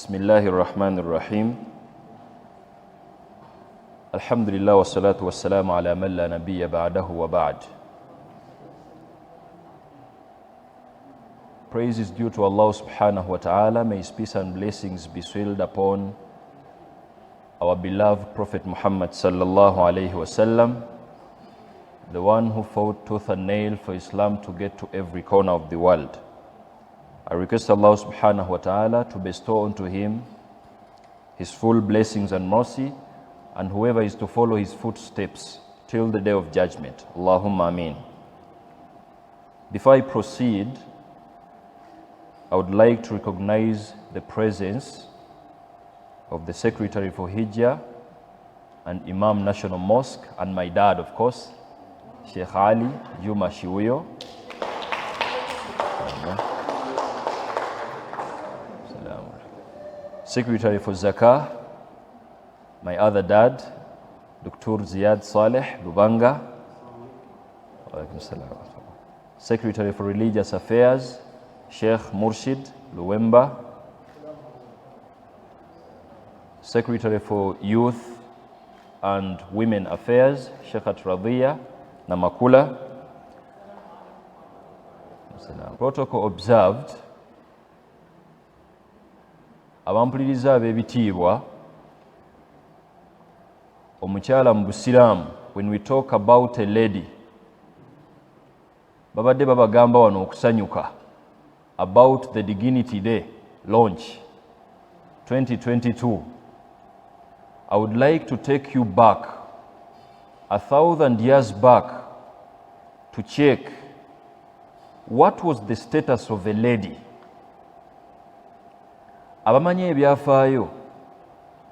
بسم الله الرحمن الرحيم الحمد لله والصلاة والسلام على من لا نبي بعده وبعد. Praise is due to Allah subhanahu wa ta'ala. May His peace and blessings be bestowed upon our beloved Prophet Muhammad sallallahu alayhi wasallam, the one who fought tooth and nail for Islam to get to every corner of the world. I request Allah subhanahu wa ta'ala to bestow unto him his full blessings and mercy, and whoever is to follow his footsteps till the day of judgment. Allahumma ameen. Before I proceed, I would like to recognize the presence of the Secretary for Hijjah and Imam National Mosque, and my dad, of course, Sheikh Ali Juma Shiuyo. Secretary for Zakah, my other dad, Dr. Ziyad Saleh Luganda. Secretary for Religious Affairs, Sheikh Murshid Luwemba. Secretary for Youth and Women Affairs, Sheikh Radhiya Namakula. Protocol observed. Abampuliriza ab'ebitiibwa, omukyala mu Busiraamu, when we talk about a lady, babadde babagamba wano okusanyuka about the Dignity Day launch 2022. I would like to take you back 1,000 years back to check what was the status of a lady. Abamanyi ebyafaayo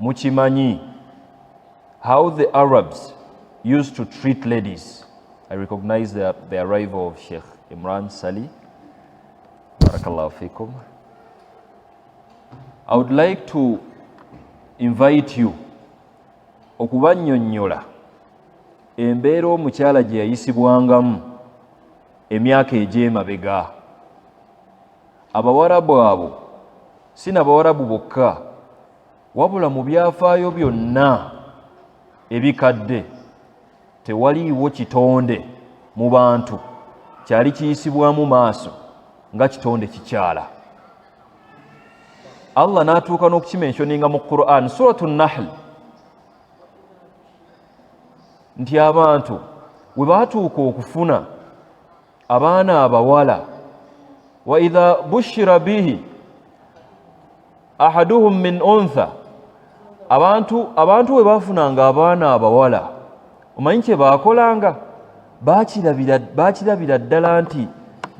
mukimanyi how the Arabs used to treat ladies. I recognize the arrival of Sheikh Imran Sali. Barakallahu fikum. I would like to invite you okubannyonnyola embeera omukyala gye yayisibwangamu emyaka egy'emabega. Abawarabu abo sina bawarabu bokka, wabula mu byafaayo byonna ebikadde tewaliiwo kitonde mu bantu kyali kiyisibwamu maaso nga kitonde kikyala. Allah n'atuuka n'okukimensioninga mu Quran, suratu Nahl, nti abantu we baatuuka okufuna abaana abawala, wa idha bushira bihi ahaduhum min untha, abantu we bafunanga abaana abawala, omanyi kye baakolanga? Baakirabira ddala nti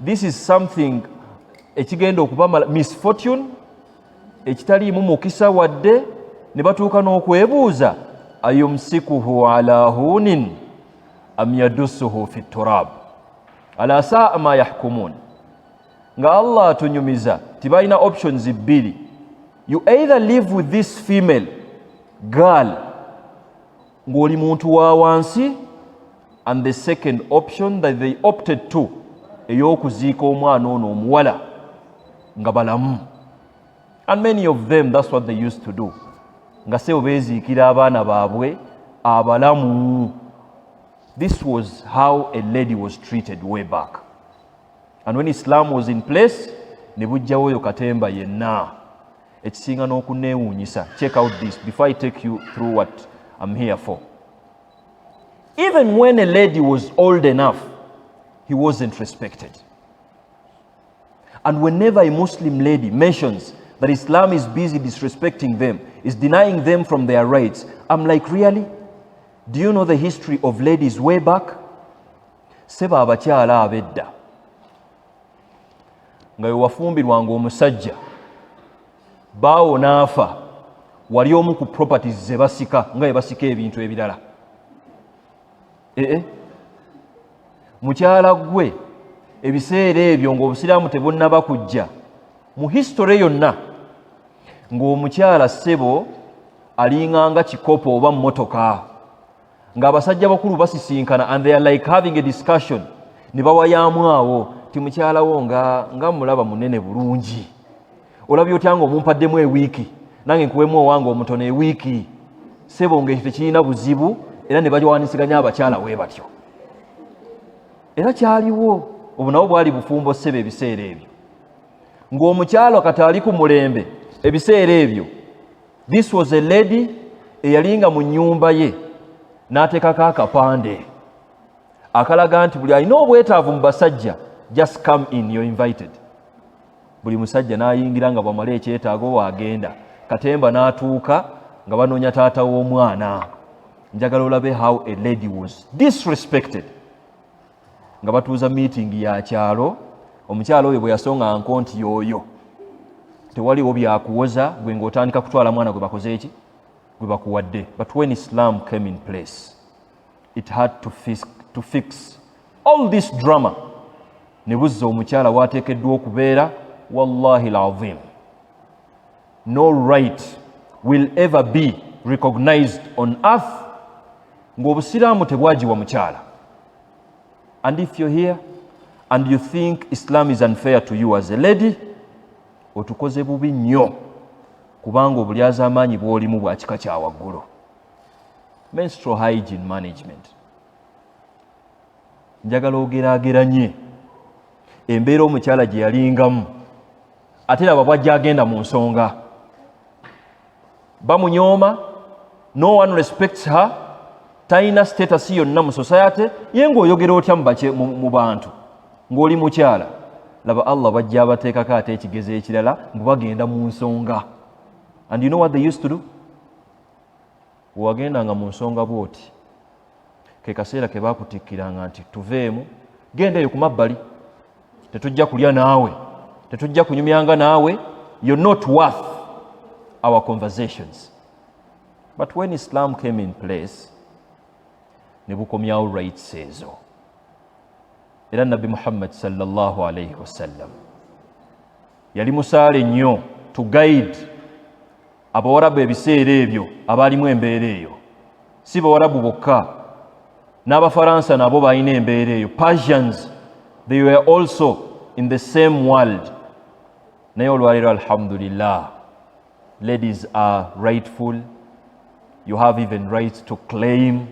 this is something ekigenda okuba misfortune, ekitaliimu mukisa wadde, ne batuuka n'okwebuuza ayumsikuhu ala hunin am yadussuhu fi turab ala saa ma yahkumun. Nga Allah atunyumiza tibalina options bbiri. You either live with this female girl ng'oli muntu wa wansi, and the second option that they opted to ey'okuziika omwana ono omuwala nga balamu. And many of them, that's what they used to do. Nga sebo beeziikira abaana baabwe abalamu. This was how a lady was treated way back. And when Islam was in place, ne bujjawo oyo katemba yenna. Ekisinga n'okuneewuunyisa. Check out this before I take you through what I'm here for. Even when a lady was old enough, he wasn't respected. And whenever a Muslim lady mentions that Islam is busy disrespecting them, is denying them from their rights, I'm like, really? Do you know the history of ladies way back? Seba abakyala abedda nga wewafumbirwanga omusajja baawo naafa, wali omu ku properties ze basika nga bwe basika ebintu ebirala. Mukyala gwe ebiseera ebyo ng'Obusiraamu tebunnaba kujja, mu history yonna ng'omukyala ssebo alinganga kikopo oba mmotoka, ng'abasajja bakulu basisinkana and they are like having a discussion, ne bawayaamu awo ti mukyalawo nga mulaba munene bulungi, olabye otya ng'omumpademu ewiiki nange nkuwemu owange omutono ewiiki sebo ng'ekyo tekirina buzibu era ne bagiwanisiganya abakyala we batyo era kyaliwo obu nabo bwali bufumbo ssebe ebiseera ebyo ng'omukyalo kati ali ku mulembe ebiseera ebyo. This was a lady eyalinga mu nnyumba ye n'ateekako akapande akalaga nti buli alina obwetaavu mu basajja just come in, you're invited. Buli musajja n'ayingira nga bwamala ekyetaago waagenda. Katemba n'atuuka nga banoonya taata w'omwana. Njagala olabe how a lady was disrespected. Nga batuuza meeting ya kyalo, omukyalo oyo bwe yasonga nkonti yoyo tewaliwo byakuwoza gwe ng'otandika kutwala mwana gwe bakoze eki gwe bakuwadde. But when Islam came in place, it had to fix all this drama. Ne buzza omukyala waateekeddwa okubeera. Wallahi al-azim, no right will ever be recognized on earth ng'obusiraamu tebwagiwa mukyala. And if you're here and you think Islam is unfair to you as a lady, otukoze bubi nnyo kubanga obulyaza amaanyi bw'olimu bwa kika kya waggulu. Menstrual hygiene management. Njagala ogeraageranye embeera omukyala gye yalingamu ate laba bw'ajja agenda mu nsonga. Bamunyooma, no one respects her, talina status yonna mu society, ye ng'oyogera otya mu bantu ng'oli mukyala. Laba Allah bajja abateekako ate ekigezo ekirala nga bagenda mu nsonga. And you know what they used to do? Wagendanga mu nsonga bw'oti ke kaseera ke baakutikkiranga nti tuveemu, gendeeyo ku mabbali, tetujja kulya naawe, tetujja kunyumyanga naawe, you're not worth our conversations. But when Islam came in place, ne bukomyawo rights ezo. Era Nabbi Muhammad sallallahu alayhi wasallam yali musaale nnyo to guide abawarabu ebiseera ebyo abaalimu embeera eyo. Si bawarabu bokka, n'abafaransa nabo balina embeera eyo. Persians, they were also in the same world. Naye olwaleero alhamdulillah, ladies are rightful. You have even rights to claim,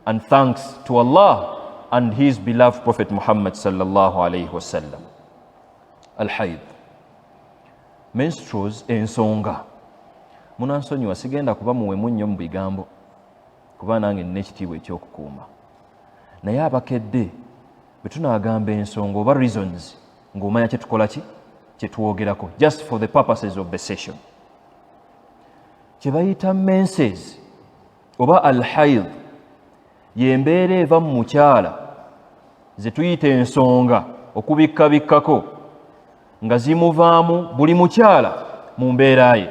and thanks to Allah and His beloved Prophet Muhammad sallallahu alayhi wasallam. Al-haid, menstruals, ensonga. Munansonyiwa sigenda kuba muwemu nnyo mu bigambo kuba nange nina ekitiibwa ekyokukuuma. Naye abakedde bwe tunaagamba ensonga oba reasons ng'omanya kye tukola ki kye twogerako, just for the purposes of the session. Kye bayita menses oba al-haid y'embeera eva mu mukyala ze tuyita ensonga okubikkabikkako nga zimuvaamu buli mukyala mu mbeera ye.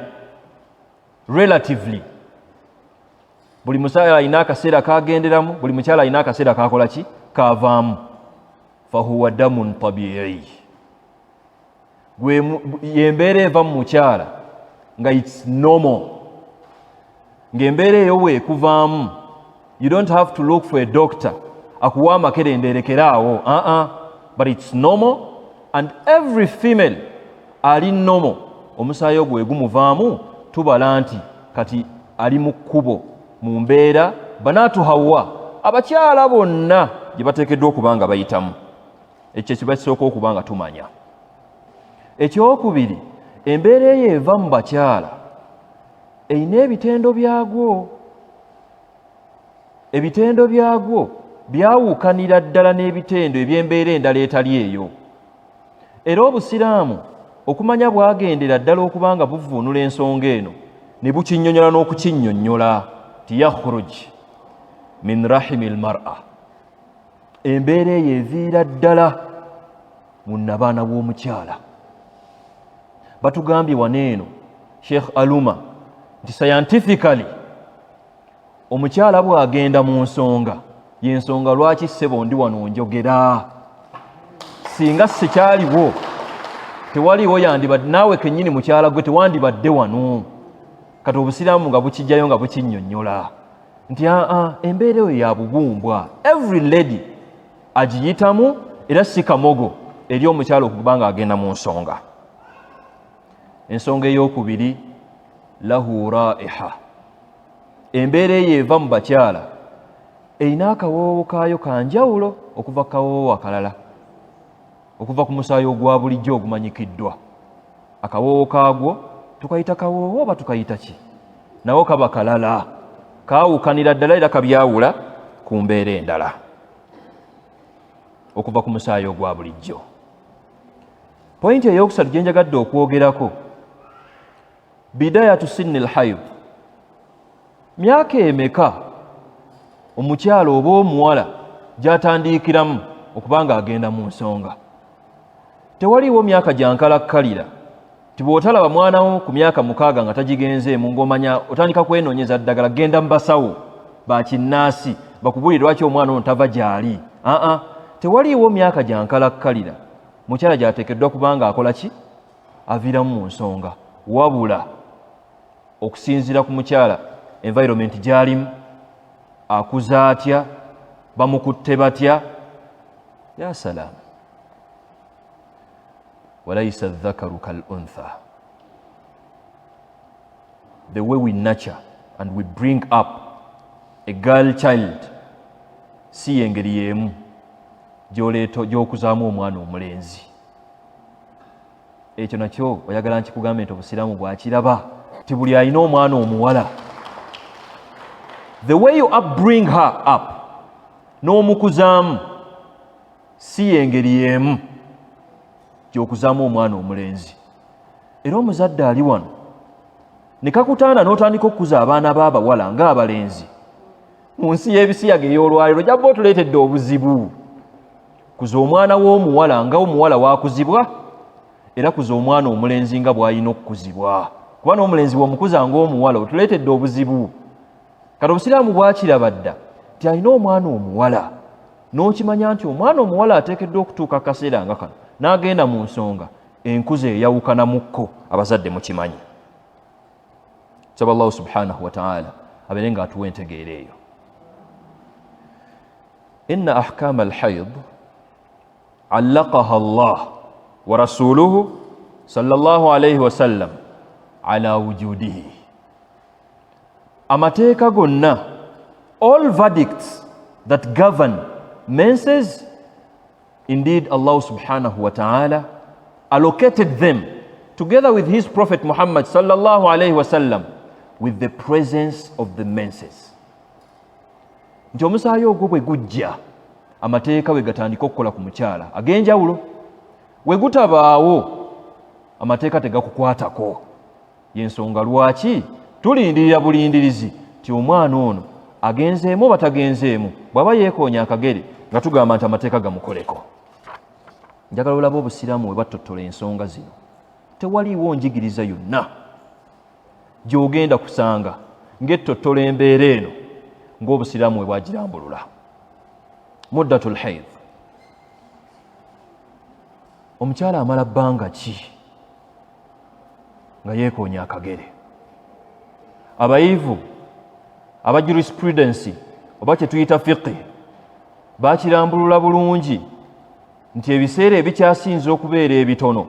Relatively, buli mukyala alina akaseera kagenderamu, buli mukyala alina akaseera kakola ki kavaamu. Fahuwa damun tabi'i, y'embeera eva mu mukyala nga it's normal, ng'embeera eyo weekuvaamu. You don't have to look for a doctor akuwa amakerenda erekera awo. But it's normal, and every female ali normal omusaayi ogwo egumuvaamu tubala nti kati ali mu kkubo mu mbeera banaatu Hawa abakyala bonna gye bateekeddwa okuba nga bayitamu. Ekyo kiba kisooka okuba nga tumanya. Ekyokubiri, embeera eyo eva mu bakyala eyina ebitendo byagwo. Ebitendo byagwo byawukanira ddala n'ebitendo eby'embeera endala etali eyo. Era obusiraamu okumanya bwagendera ddala okuba nga buvuunula ensonga eno ne bukinnyonnyola n'okukinnyonnyola ti yakhruj min rahimi al-mar'a, embeera eyo eviira ddala mu nnabaana bw'omukyala. Batugambye waneeno Sheikh Aluma nti scientifically omukyala bw'agenda mu nsonga, y'ensonga lwaki ssebo ndi wano njogera. Singa sikyaliwo tewaliwo yandibadde, naawe kennyini mukyala gwe tewandibadde wano kati obusiraamu nga bukijjayo nga bukinnyonnyola nti embeera eyo ya bugumbwa. Every lady agiyitamu era si kamogo eri omukyala okuba nga agenda mu nsonga. Ensonga ey'okubiri lahu raiha, embeera eyo eva mu bakyala erina akawoowo kaayo kanjawulo okuva ku kawoowo akalala, okuva ku musaayi ogwa bulijjo ogumanyikiddwa. Akawoowo kaagwo tukayita kawoowo oba tukayita ki? Nawo kaba kalala, kaawukanira ddala era kabyawula ku mbeera endala okuva ku musaayi ogwa bulijjo. Pointi ey'okusatu gye njagadde okwogerako, bidayatu sinni al-hayd. Myaka emeka omukyala oba omuwala gy'atandiikiramu okuba ng'agenda mu nsonga? Tewaliiwo myaka gyankalakkalira ti bw'otalaba mwana wo ku myaka 6 nga tagigenzeemu ng'omanya otandika kwenoonyeza ddagala, genda mu basawo ba kinnaasi bakubulire lwaki omwana ono tava gy'ali. Tewaliiwo myaka gyankalakkalira mukyala gy'ateekeddwa kuba ng'akola ki? Aviiramu mu nsonga. Wabula okusinziira ku mukyala environment gy'alimu, akuza atya, bamukutte batya. Ya salaam. Walaysa dhakaru kal untha. The way we nurture and we bring up a girl child si engeri y'emu gy'okuzaamu omwana omulenzi. Ekyo nakyo oyagala nkikugambe nti obusiraamu bwakiraba ti buli alina omwana omuwala. The way you bring her up n'omukuzaamu si engeri y'emu gy'okuzaamu omwana omulenzi. Era omuzadde ali wano ne kakutaana n'otandika okukuza abaana b'abawala ng'abalenzi mu nsi y'ebisiyaga ey'olwaliro, gy'aba otuleetedde obuzibu. Kuza omwana w'omuwala nga omuwala waakuzibwa, era kuza omwana omulenzi nga bw'alina okukuzibwa. Kuba n'omulenzi bw'omukuza ng'omuwala otuleetedde obuzibu. Kati obusiraamu bwakiraba dda ti alina omwana omuwala, n'okimanya nti omwana omuwala ateekeddwa okutuuka akaseera nga kano n'agenda mu nsonga, enkuza eyawukanamukko, abazadde mukimanyi. Nsaba Allahu subhanahu wa ta'ala abeere ng'atuwa entegeera eyo. Inna ahkama al-hayd allaqaha Allah wa rasuluhu sallallahu alayhi wa sallam ala wujudihi. Amateeka gonna, all verdicts that govern menses, indeed Allah subhanahu wa ta'ala allocated them together with his Prophet Muhammad sallallahu alayhi wa sallam with the presence of the menses. Nti omusaayi ogwo bwe gujja, amateeka we gatandika okukola ku mukyala ag'enjawulo. We gutabaawo, amateeka tegakukwatako. Y'ensonga lwaki tulindirira bulindirizi ti omwana ono agenzeemu oba tagenzeemu, bw'aba yeekoonya akagere nga tugamba nti amateeka gamukoleko. Njagala olaba obusiraamu we batottola ensonga zino. Tewaliiwo njigiriza yonna gy'ogenda kusanga ng'ettottola embeera eno ng'obusiraamu we bwagirambulula. Muddatul hayd. Omukyala amala bbanga ki nga yeekoonya akagere? Abayivu aba jurisprudence oba kye tuyita fiqh bakirambulula bulungi nti ebiseera ebikyasinze okubeera ebitono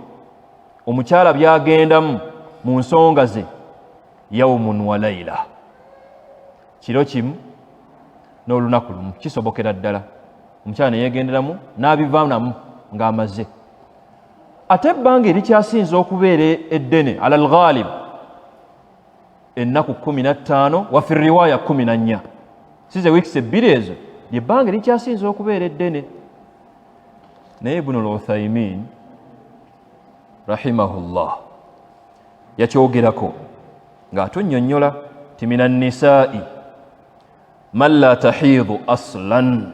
omukyala byagendamu mu nsonga ze yawmun wa layla, kiro kimu n'olunaku lumu. Kisobokera ddala omukyala ne yeegenderamu n'abivanamu ng'amaze. Ate ebbanga erikyasinze okubeera eddene alal ghalib ennaku 15 wa fi riwaaya 14, size wiikisi 2 ezo lyebbanga erikyasinze okubeera eddene. Naye Ibn al-Uthaymin rahimahullah yakyogerako ng'atunnyonnyola ti mina nisaa'i man la tahiidu aslan.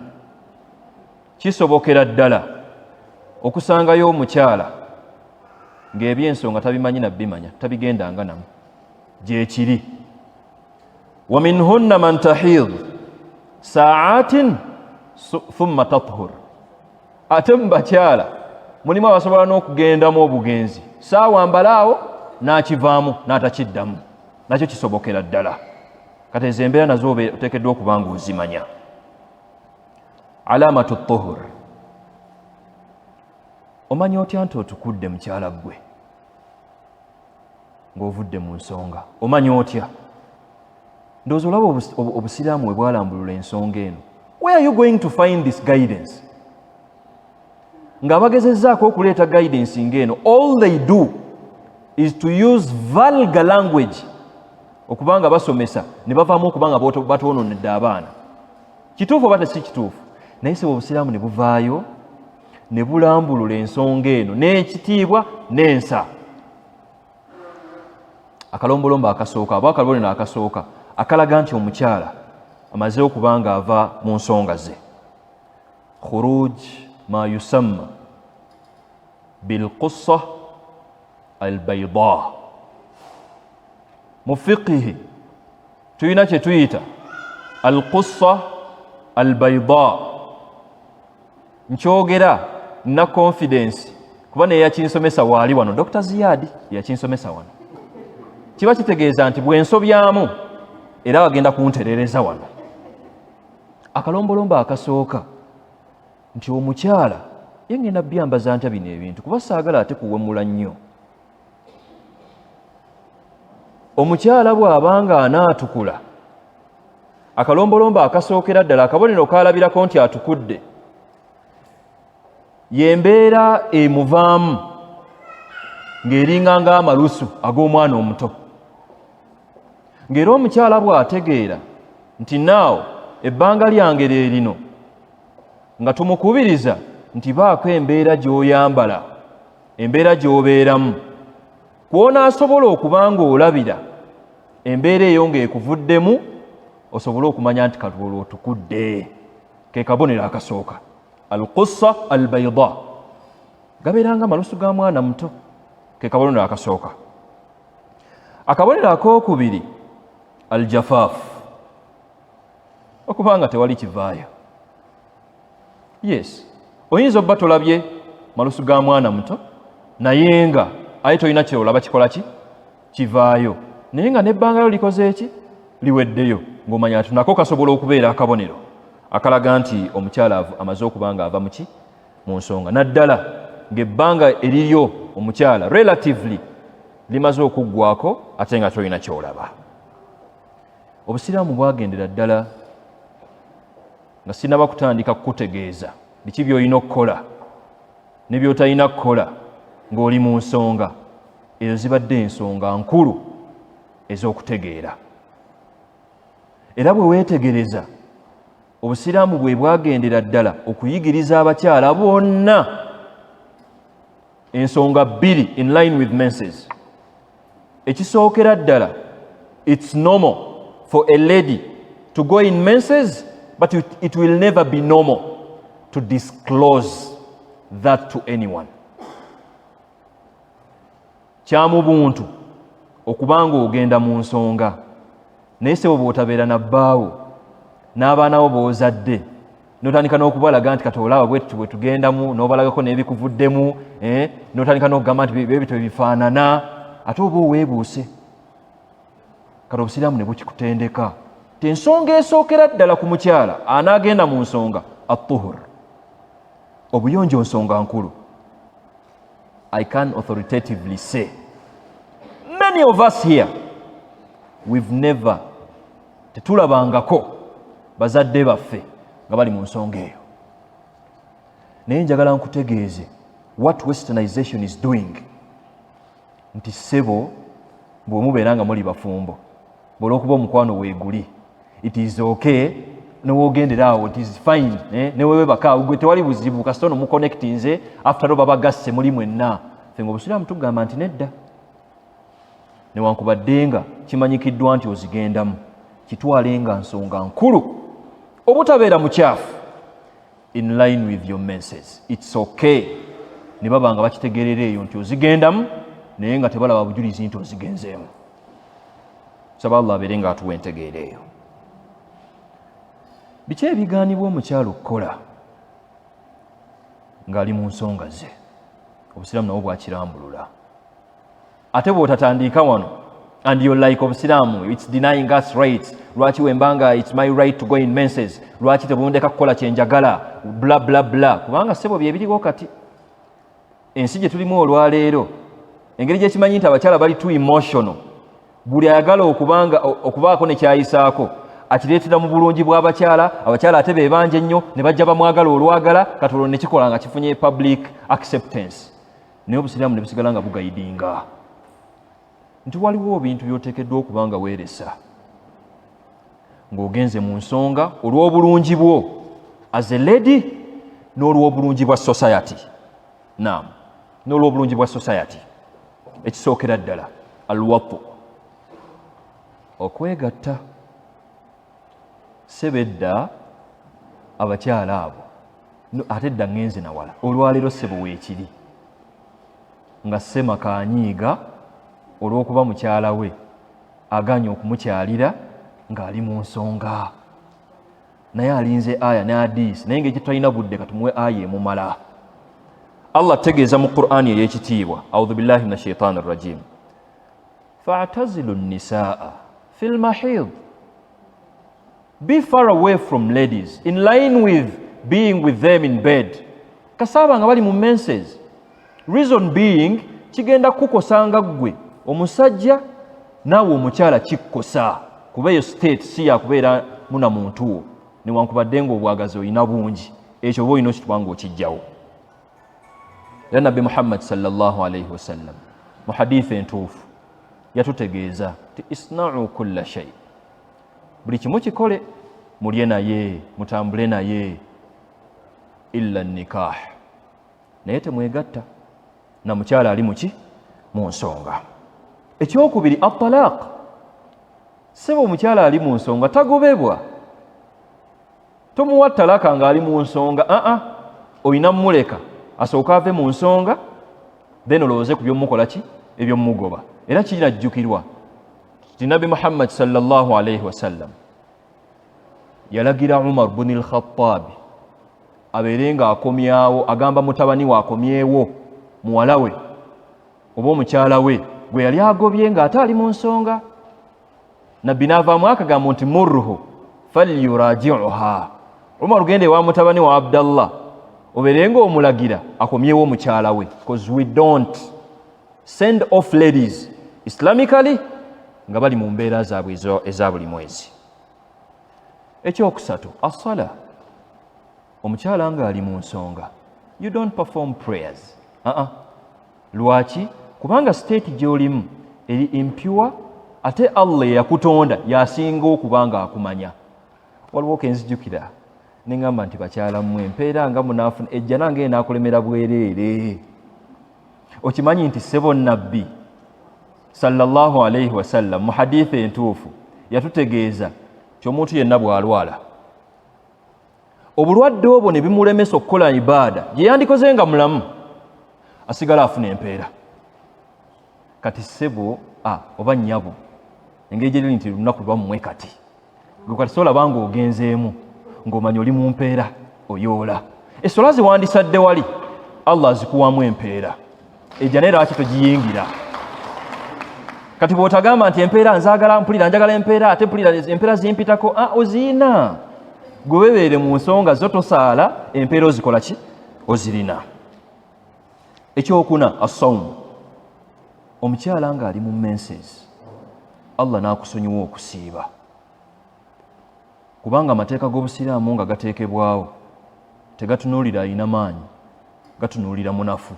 Kisobokera ddala okusangayo omukyala ng'ebyensonga tabimanyi nabbimanya, tabigendanga namu, gyekiri. Wa minhunna man tahiidu saa'atin thumma tathur. Ate mu bakyala mulimu abasobola n'okugendamu obugenzi saawa mbalaawo n'akivaamu n'atakiddamu. Nakyo kisobokera ddala. Kati ezo embeera nazo oteekeddwa okuba ng'ozimanya. Alaamatu tuhur. Omanya otya nti otukudde mukyala ggwe? ng'ovudde mu nsonga omanya otya ndowooza olaba obusiraamu bwe bwalambulula ensonga eno. Where are you going to find this guidance? Ng'abagezezzaako okuleeta guidance ng'eno, all they do is to use vulgar language okubanga basomesa ne bavaamu okubanga batoononedde abaana. Kituufu oba si kituufu? Naye se obusiraamu ne buvaayo ne bulambulula ensonga eno n'ekitiibwa n'ensa. Akalombolombo akasooka aba akalobonero akasooka akalaga nti omukyala amaze okuba nga ava mu nsonga ze. Khuruj ma yusamma bilqussa albayda. Mu fiqhi tulina kye tuyita alqussa albayda. Nkyogera na confidence kuba naye yakinsomesa waali wano, Dr. Ziyadi yakinsomesa wano. Kiba kitegeeza nti bwensobyamu era bagenda kunterereza wano. Akalombolombo akasooka nti omukyala yengenda byambaza ntya bino ebintu kuba saagala ate kuwemula nnyo. Omukyala bw'abanga anaatukula, akalombolombo akasookera ddala akabonero kaalabirako nti atukudde, yembeera emuvaamu ng'eringa ng'amalusu ag'omwana omuto. Ng'era omukyala bw'ategeera nti naawo ebbanga lyange lino nga tumukubiriza nti baako embeera gy'oyambala, embeera gy'obeeramu, kw'onaasobola okuba ng'olabira embeera eyo ng'ekuvuddemu osobole okumanya nti katwolo otukudde. Ke kabonero akasooka alqussa albayda, gabeeranga amalusu ga mwana muto. Ke kabonero akasooka. Akabonero akookubiri aljafaaf, okubanga tewali kivaayo. Yes, oyinza obba tolabye malusu ga mwana muto naye nga aye tolina kyolaba kikola ki kivaayo, naye nga nebbanga lyo likoze eki liweddeyo, ng'omanya nti nako kasobola okubeera akabonero akalaga nti omukyala amaze okuba nga ava muki mu nsonga. Naddala ng'ebbanga eriryo omukyala relatively limaze okuggwako ate nga tolina kyolaba. Obusiraamu bwagendera ddala nga sinaba kutandika kukutegeeza biki by'olina okukola ne by'otalina kukola ng'oli mu nsonga. Ezo zibadde ensonga nkulu ez'okutegeera. Era bwe weetegereza obusiraamu bwe bwagendera ddala okuyigiriza abakyala bonna ensonga bbiri in line with menses. Ekisookera ddala, it's normal for a lady to go in menses, but it will never be normal to disclose that to anyone. Kyamu buntu okubanga ogenda mu nsonga naye sebo bw'otabeera na bbaawo n'abaana bo b'ozadde n'otandika n'okubalaga nti katolaba bwetu bwe tugendamu n'obalagako n'ebikuvuddemu, n'otandika n'okugamba nti bebito bifaanana, ate oba oweebuuse. Kati obusiraamu ne bukikutendeka ti ensonga esookera ddala ku mukyala anaagenda mu nsonga at-tuhur, obuyonjo nsonga nkulu. I can authoritatively say many of us here we've never tetulabangako bazadde baffe nga bali mu nsonga eyo. Naye njagala nkutegeeze what westernization is doing, nti ssebo bwe mubeera nga muli bafumbo olw'okuba omukwano weeguli, it is okay newogendera awo, it is fine, newewebaka gwe tewali buzibu kasita ono muconnectinze after all babagasse muli mwenna. Ffe ng'obusiraamu tugamba nti nedda, newankubadde nga kimanyikiddwa nti ozigendamu, kitwale nga nsonga nkulu, obutabeera mukyafu in line with your menses. It's okay. Ne baba nga bakitegerera eyo nti ozigendamu naye nga tebalaba bujulizi nti ozigenzeemu. Saba Allah abeere nga atuwa entegeera eyo. Biki ebigaanibwa omukyala okukola ng'ali mu nsonga ze? Obusiraamu nabwo bwakirambulula. Ate bw'otatandika wano and you're like obusiraamu it's denying us rights, lwaki wembanga it's my right to go in menses, lwaki tebundeka kukola kyenjagala, bla bla bla, kubanga ssebo bye biriwo kati. Ensi gye tulimu olwaleero engeri gye kimanyi nti abakyala bali too emotional, buli ayagala okubaako ne kyayisaako akireetera mu bulungi bw'abakyala. Abakyala ate be banja ennyo ne bajja bamwagala olwagala, kati olwo ne kikola nga kifunye public acceptance. Naye obusiraamu ne busigala nga bugayidinga nti waliwo ebintu by'oteekeddwa okuba nga weeresa ng'ogenze mu nsonga olw'obulungi bwo as a lady n'olw'obulungi bwa society. Naam, n'olw'obulungi bwa society. Ekisookera ddala alwatu, okwegatta. Sebedda abakyala abo ate dda ngenze nawala olwaleero ssebo weekiri nga Sema kanyiiga olw'okuba mukyala we aganye okumukyalira ng'ali mu nsonga, naye alinze aya ne hadiisi, naye ng'ekyo talina budde katumuwe aya emumala. Allah tegeeza mu Qur'ani ey'ekitiibwa, audhu billahi mina shaitaani rrajim, fa'tazilu nnisaa fil mahid, be far away from ladies in line with being with them in bed. Kasaba nga bali mu menses. Reason being, kigenda kukosanga gwe omusajja naawe omukyala kikkosa, kuba eyo state si yakubeera muna muntu wo newankubadde nga obwagazi olina bungi, ekyo oba olina okituba nga okijjawo. Era Nabbi Muhammad sallallahu alayhi wasallam mu hadithi entuufu yatutegeeza ti isna'u kulla shay, buli kimu kikole, mulye naye, mutambule naye, illa nikah, naye temwegatta na mukyala ali muki mu nsonga. Ekyokubiri at-talaq, seba omukyala ali mu nsonga tagobebwa, tomuwa talaka nga ali mu nsonga. Olina muleka asooka ave mu nsonga then olowooze ku by'omukola ki eby'omugoba. Era kinajjukirwa ti Nabi Muhammad sallallahu alayhi wasallam yalagira Umar bin al-Khattab abeere nga akomyawo, agamba mutabani we akomyewo muwala we oba omukyala we gwe yali agobye ng'ate ali mu nsonga. Nabbi n'avaamu akagamba nti murruhu falyuraji'uha, Umar gende wa mutabani wa Abdallah obeere nga omulagira akomyewo mukyala we, because we don't send off ladies islamically nga bali mu mbeera zaabwe eza buli mwezi. Ekyokusatu as-sala, omukyala nga ali mu nsonga you don't perform prayers. Lwaki? Kubanga state gy'olimu eri impure, ate Allah yakutonda yasinga okuba nga akumanya. Waliwo kenzijukira neŋŋamba nti bakyala mmwe empeera nga munaafuna ejja nange enaakulemera bwereere. Okimanyi nti ssebo Nabbi sallallahu alayhi wasallam mu hadithi entuufu yatutegeeza ky'omuntu yenna bw'alwala obulwadde obwo ne bimulemesa okukola ibaada gye yandikoze nga mulamu, asigala afuna empeera. Kati ssebo oba nnyabo engeri gye liri nti lunaku lwammwe kati gwe kati solaba nga ogenzeemu ng'omanya oli mu mpeera oyoola. Essola ziwandisadde wali Allah azikuwamu empeera, ejja naye lwaki togiyingira? Kati bw'otagamba nti empeera nzaagala mpulira njagala empeera ate mpulira empeera zimpitako, oziina. Gwe weebeere mu nsonga zo tosaala, empeera ozikola ki? Ozirina. Ekyokuna as-sawm, omukyala nga ali mu menses Allah n'akusonyiwa okusiiba, kubanga amateeka g'obusiraamu nga gateekebwawo tegatunuulira alina maanyi, gatunuulira munafu.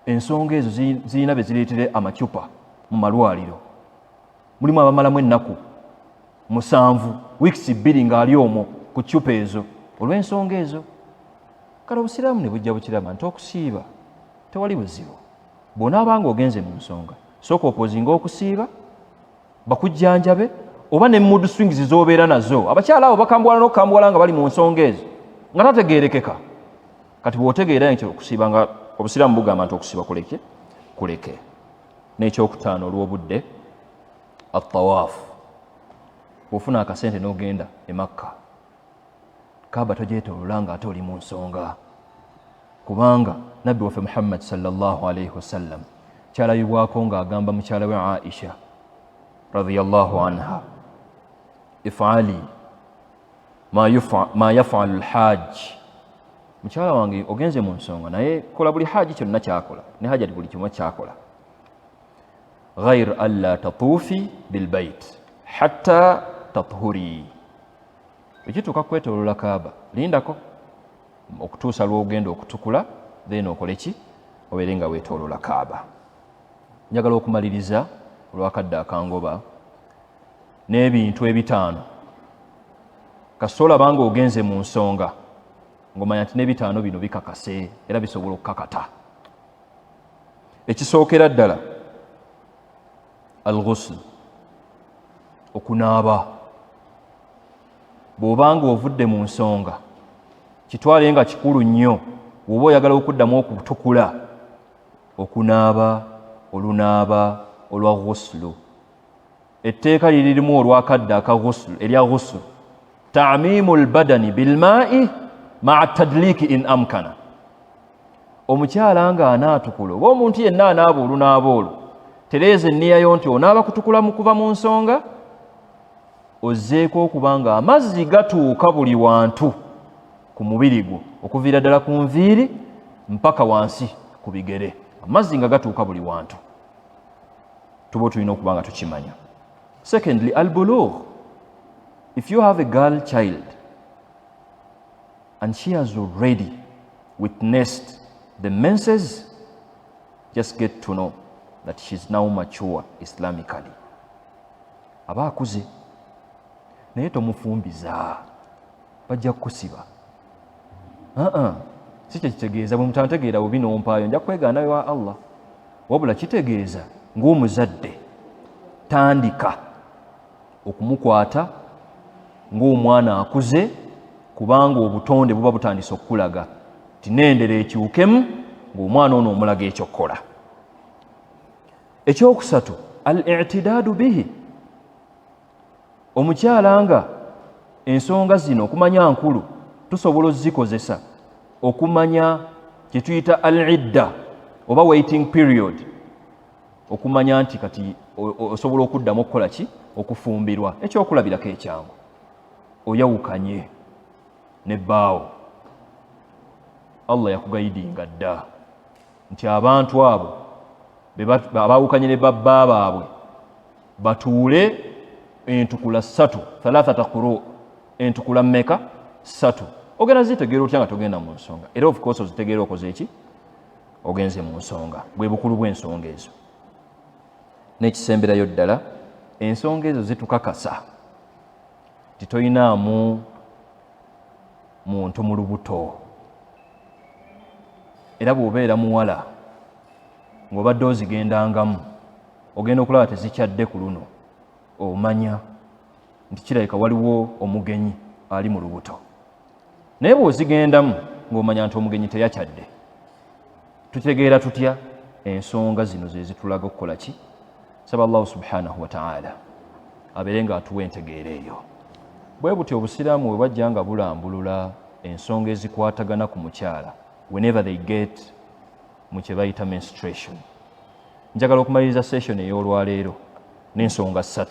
Ensonga ezo zirina be zireetere amacupa mu malwaliro. Mulimu abamalamu ennaku 7 weeks 2 ng'ali omwo ku cupa ezo olw'ensonga ezo. Kale obusiraamu ne bujja bukiraba nti okusiiba tewali buzibu. Bw'onaabanga ogenze mu nsonga sooka opozinga okusiiba bakujjanjabe, oba ne mood swings z'obeera nazo. Abakyala abo bakambwala n'okukambwala nga bali mu nsonga ezo nga tategeerekeka. Kati bw'otegeera nti okusiiba nga obusiraamu bugamba nti okusiiba kuleke. N'ekyokutaano olw'obudde at-tawaafu, bw'ofuna akasente n'ogenda e Makka, Kaaba togyetoolola nga ate oli mu nsonga, kubanga Nabbi waffe Muhammad sallallahu alayhi wasallam kyalabibwako ng'agamba mukyala we Aisha radiyallahu anha, if'ali ma yaf'alu al-hajj mukyala wange ogenze mu nsonga naye kola buli haji kyonna kyakola ne hajati buli kimu kyakola ghair alla tatuufi bilbait hatta tathuri ekituuka kwetolola kaaba lindako okutuusa lw'ogenda okutukula then okole ki obeere nga weetolola kaaba. Njagala okumaliriza olwakadde akangoba n'ebintu ebitaano kasita olaba nga ogenze mu nsonga ng'omanya nti n'ebitaano bino bikakase era bisobola okukakata. Ekisookera ddala al-ghusl, okunaaba. Bw'obanga ovudde mu nsonga kitwale nga kikulu nnyo bw'oba oyagala okuddamu okutukula okunaaba olunaaba olwa ghuslu. Etteeka liririmu olwakadde aka ghuslu erya ghuslu ta'mimu al-badani bilmaa'i ma'a tadliiki in amkana. Omukyala nga anaatukula oba omuntu yenna anaaba olunaaba olwo tereeza enniyayo nti onaaba kutukula mu kuva mu nsonga ozzeeko okuba nga amazzi gatuuka buli wantu ku mubiri gwo okuviira ddala ku nviiri mpaka wansi ku bigere, amazzi nga gatuuka buli wantu. Tuba tulina okuba nga tukimanya. Secondly, al-bulugh. If you have a girl child and she has already witnessed the menses, just get to know that she's now mature Islamically. Aba akuze naye tomufumbiza bajja kukusiba. Si kye kitegeeza bwe mutantegeera bubi n'ompaayo nja kwegaana wa Allah, wabula kitegeeza ng'omuzadde tandika okumukwata ng'omwana akuze kubanga obutonde buba butandise okukulaga ti nendera ekyukemu ng'omwana ono omulaga ekyokkola. Ekyokusatu al-i'tidaadu bihi. Omukyala nga ensonga zino okumanya nkulu tusobola ozikozesa okumanya kye tuyita al-idda oba waiting period, okumanya nti kati osobola okuddamu okukola ki okufumbirwa. Ekyokulabirako ekyangu oyawukanye ne bbaawo. Allah yakugayidinga dda nti abantu abo abaawukanye ne babba baabwe batuule entukula 3 thalathata quru, entukula mmeka 3. Ogenda zitegeera otya nga togenda mu nsonga? Era of course ozitegeera okoze eki ogenze mu nsonga. Bwe bukulu bw'ensonga ezo. N'ekisemberayo ddala ensonga ezo zitukakasa titoyinaamu muntu mu lubuto. Era bw'obeera muwala ng'obadde ozigendangamu ogenda okulaba tezikyadde ku luno, omanya nti kirabika waliwo omugenyi ali mu lubuto. Naye bw'ozigendamu ng'omanya nti omugenyi teyakyadde, tutegeera tutya? Ensonga zino ze zitulaga okukola ki? Saba Allahu subhanahu wa ta'ala abeere nga atuwa entegeera eyo. Bwe buti obusiraamu bwe bajja nga bulambulula ensonga ezikwatagana ku mukyala whenever they get mu kye bayita menstruation. Njagala okumaliriza session ey'olwaleero n'ensonga 3.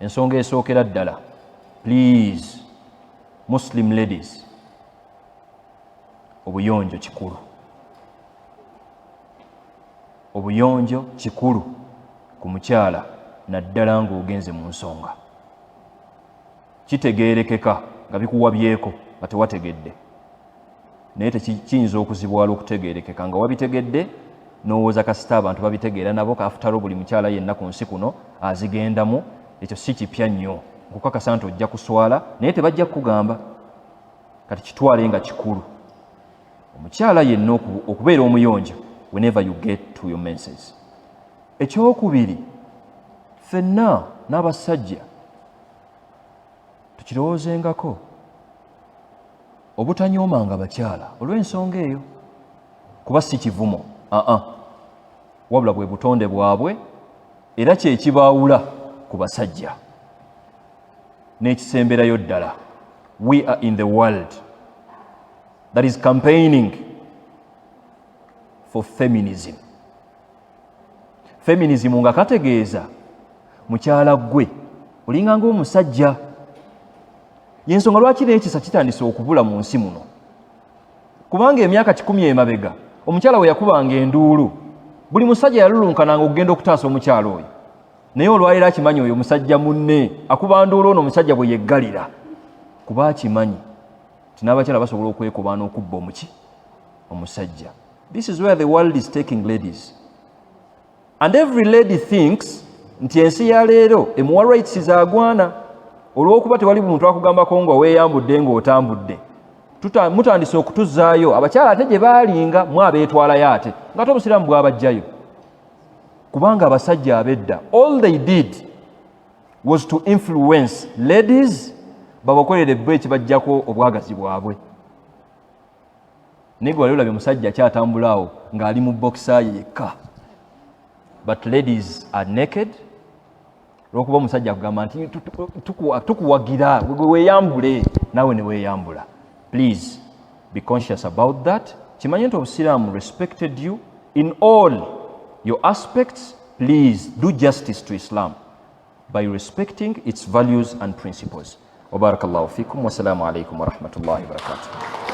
Ensonga esookera ddala, please Muslim ladies, obuyonjo kikulu. Obuyonjo kikulu ku mukyala naddala ng'ogenze mu nsonga. Kitegeerekeka nga bikuwabyeko nga tewategedde, naye tekiyinza okuzibwala okutegeerekeka nga wabitegedde n'owooza kasita abantu babitegeera nabo kaafutalo buli mukyala yenna ku nsi kuno azigendamu. Ekyo si kipya nnyo, nkukakasa nti ojja kuswala naye tebajja kukugamba. Kati kitwale nga kikulu omukyala yenna okubeera omuyonjo whenever you get to your menses. Ekyokubiri, ffenna n'abasajja tukirowoozengako obutanyoomanga bakyala olw'ensonga eyo, kuba si kivumo, wabula bwe butonde bwabwe era kye kibaawula ku basajja. N'ekisemberayo ddala, we are in the world that is campaigning for feminism. Feminism nga kategeeza mukyala gwe olinga ng'omusajja. Yensonga lwaki n'ekisa kitandise okubula mu nsi muno. kubanga emyaka 10 emabega omukyala we yakubanga enduulu buli musajja yalulunkananga okugenda okutaasa omukyala oyo naye olwaliro akimanyi oyo musajja munne akuba nduulu ono omusajja bwe yeggalira kuba akimanyi tinabakyala basobola okwekuba n'okubba omusajja. This is where the world is taking ladies, and every lady thinks nti ensi ya leero emuwa rights zaagwana olw'okuba tewali muntu akugambako nga weeyambudde ng'otambudde. Mutandise okutuzaayo abakyala ate gye baalinga mwabeetwalayo ate nga ate obusiraamu bwabajjayo kubanga abasajja abedda all they did was to influence ladies babakolere bwe ekibajjako obwagazi bwabwe. Naye wali olabye musajja kyatambulaawo ng'ali mu bokisa yekka, but ladies are naked. Lw'okuba omusajja akugamba nti tukuwagira weeyambule naawe ne weeyambula. Please be conscious about that. Kimanye nti obusiraamu respected you in all your aspects. Please do justice to Islam by respecting its values and principles. Wa barakallahu fikum wa salamu alaykum wa rahmatullahi wa barakatuh.